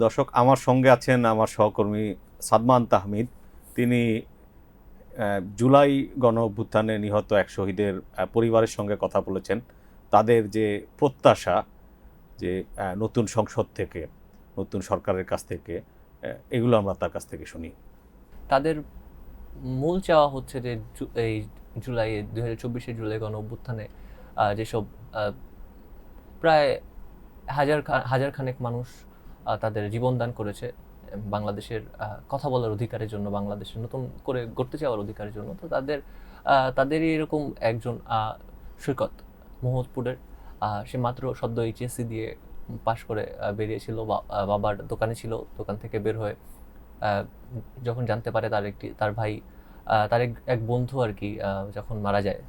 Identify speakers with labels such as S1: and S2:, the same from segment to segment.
S1: দর্শক, আমার সঙ্গে আছেন আমার সহকর্মী সাদমান তাহমিদ। তিনি জুলাই গণ অভ্যুত্থানে নিহত এক শহীদের পরিবারের সঙ্গে কথা বলেছেন। তাদের যে প্রত্যাশা যে নতুন সংসদ থেকে, নতুন সরকারের কাছ থেকে, এগুলো আমরা তার কাছ থেকে শুনি।
S2: তাদের মূল চাওয়া হচ্ছে যে এই জুলাই 2024 জুলাই গণ অভ্যুত্থানে যেসব প্রায় হাজার খানেক মানুষ তাদের জীবনদান করেছে বাংলাদেশের কথা বলার অধিকারের জন্য, বাংলাদেশের নতুন করে গড়তে চাওয়ার অধিকারের জন্য। তো তাদেরই এরকম একজন সৈকত মোহাম্মদপুরের, সে মাত্র সদ্য এইচএসসি দিয়ে পাশ করে বেরিয়েছিল, বাবার দোকানে ছিল, দোকান থেকে বের হয়ে যখন জানতে পারে তার ভাই, তার এক বন্ধু আর কি যখন মারা যায়,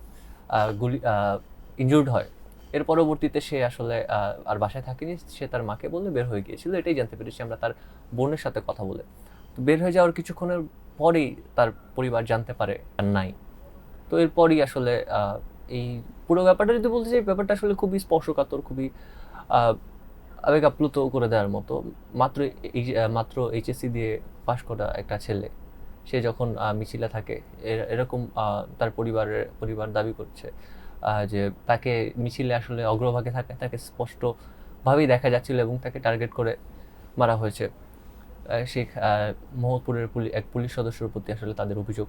S2: ইনজুর্ড হয়, এর পরবর্তীতে সে আসলে আর বাসায় থাকেনি, সে তার মাকে বলে বের হয়ে গিয়েছিল। এটাই জানতে পেরেছি আমরা তার বোনের সাথে কথা বলে। তো বের হয়ে যাওয়ার কিছুক্ষণের পরেই তার পরিবার জানতে পারে আর নাই। তো এরপরই আসলে এই পুরো ব্যাপারটা যদি বলতে চাই, ব্যাপারটা আসলে খুবই স্পর্শকাতর, খুবই আবেগ আপ্লুত করে দেওয়ার মতো। মাত্র এইচএসসি দিয়ে পাশ করা একটা ছেলে, সে যখন মিছিলে থাকে, এরকম তার পরিবার দাবি করছে যে তাকে মিছিলে আসলে অগ্রভাগে তাকে স্পষ্টভাবেই দেখা যাচ্ছিল এবং তাকে টার্গেট করে মারা হয়েছে। সেই মোহাম্মদপুরের এক পুলিশ সদস্যের প্রতি আসলে তাদের অভিযোগ,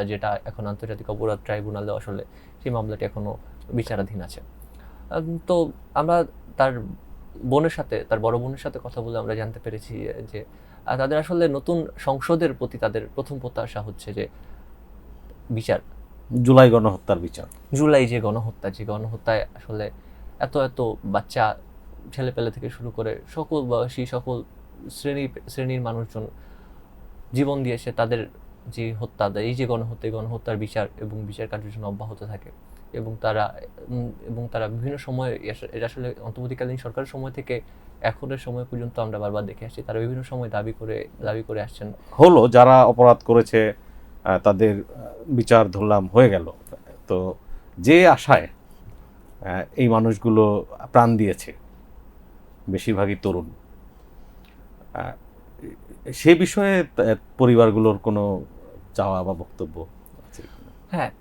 S2: যেটা এখন আন্তর্জাতিক অপরাধ ট্রাইব্যুনালে আসলে সেই মামলাটি এখনো বিচারাধীন আছে। তো আমরা তার তার বড় বোনের সাথে কথা বলে আমরা জানতে পেরেছি যে তাদের আসলে নতুন সংসদের প্রতি তাদের প্রথম প্রত্যাশা হচ্ছে যে বিচার,
S1: জুলাই গণহত্যার বিচার।
S2: জুলাই যে গণহত্যায় আসলে এত বাচ্চা ছেলেপেলে থেকে শুরু করে সকল বয়সী, সকল শ্রেণীর মানুষজন জীবন দিয়েছে, তাদের যে হত্যা, এই যে গণহত্যার বিচার এবং বিচার কার্য যেন অব্যাহত থাকে। এবং তারা বিভিন্ন সময়, এটা আসলে অন্তর্বর্তীকালীন সরকারের সময় থেকে এখনের সময় পর্যন্ত আমরা বারবার দেখে আসছি, তারা বিভিন্ন সময় দাবি করে আসছেন
S1: হলো যারা অপরাধ করেছে তাদের বিচার ধরলাম হয়ে গেল। তো যে আশায় এই মানুষগুলো প্রাণ দিয়েছে, বেশিরভাগই তরুণ, সে বিষয়ে পরিবারগুলোর কোনো চাওয়া বা বক্তব্য আছে?
S2: হ্যাঁ,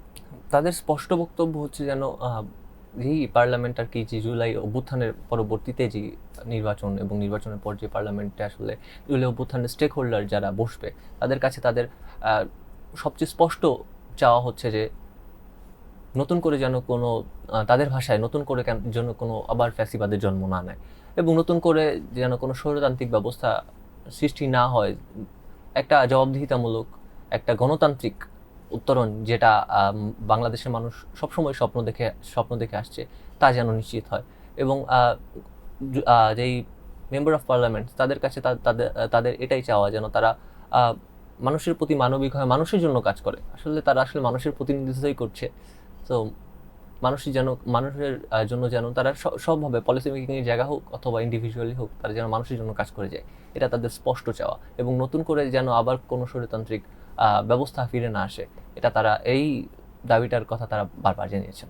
S2: তাদের স্পষ্ট বক্তব্য হচ্ছে যেন এই পার্লামেন্ট আর কি, যে জুলাই অভ্যুত্থানের পরবর্তীতে যে নির্বাচন এবং নির্বাচনের পর যে পার্লামেন্টে আসলে জুলাই অভ্যুত্থানের স্টেক হোল্ডার যারা বসবে, তাদের কাছে তাদের সবচেয়ে স্পষ্ট চাওয়া হচ্ছে যে নতুন করে যেন কোনো, তাদের ভাষায় নতুন করে যেন কোনো আবার ফ্যাসিবাদের জন্ম না নেয়, এবং নতুন করে যেন কোনো স্বৈরতান্ত্রিক ব্যবস্থা সৃষ্টি না হয়। একটা জবাবদিহিতামূলক, একটা গণতান্ত্রিক উত্তরণ, যেটা বাংলাদেশের মানুষ সবসময় স্বপ্ন দেখে আসছে, তা যেন নিশ্চিত হয়। এবং যেই মেম্বার অফ পার্লামেন্ট, তাদের কাছে তাদের এটাই চাওয়া, যেন তারা মানুষের প্রতি মানবিক হয়, মানুষের জন্য কাজ করে। তারা আসলে মানুষের প্রতিনিধিত্বই করছে। তো মানুষের জন্য যেন তারা সবভাবে, পলিসি মেকিং এর জায়গা হোক অথবা ইন্ডিভিজুয়ালি হোক, তারা যেন মানুষের জন্য কাজ করে যায়, এটা তাদের স্পষ্ট চাওয়া। এবং নতুন করে যেন আবার কোনো স্বৈরতান্ত্রিক ব্যবস্থা ফিরে না আসে, এটা তারা, এই দাবিটার কথা তারা বারবার জানিয়েছেন।